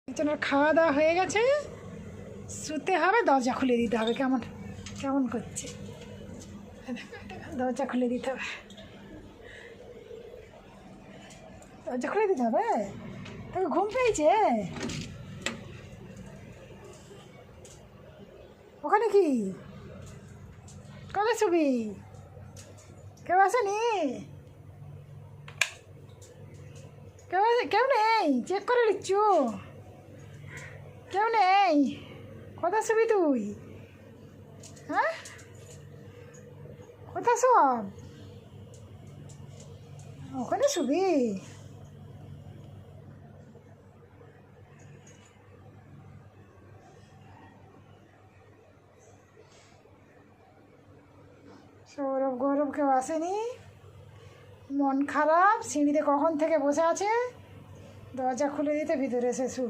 একজনের খাওয়া দাওয়া হয়ে গেছে, শুতে হবে, দরজা খুলে দিতে হবে। কেমন কেমন করছে, দরজা খুলে দিতে হবে, দরজা খুলে দিতে হবে। তোকে ঘুম পেয়েছে? ওখানে কি কবে শুবি? কেউ আসেনি? কেউ নেই? চেক করে নিচ্ছ? কেউ নেই? কোথায় শুবি তুই? হ্যাঁ, কোথায় সব? ওখানে শুবি? সৌরভ গৌরব কেউ আসেনি, মন খারাপ, সিঁড়িতে কখন থেকে বসে আছে, দরজা খুলে দিতে ভিতরে এসে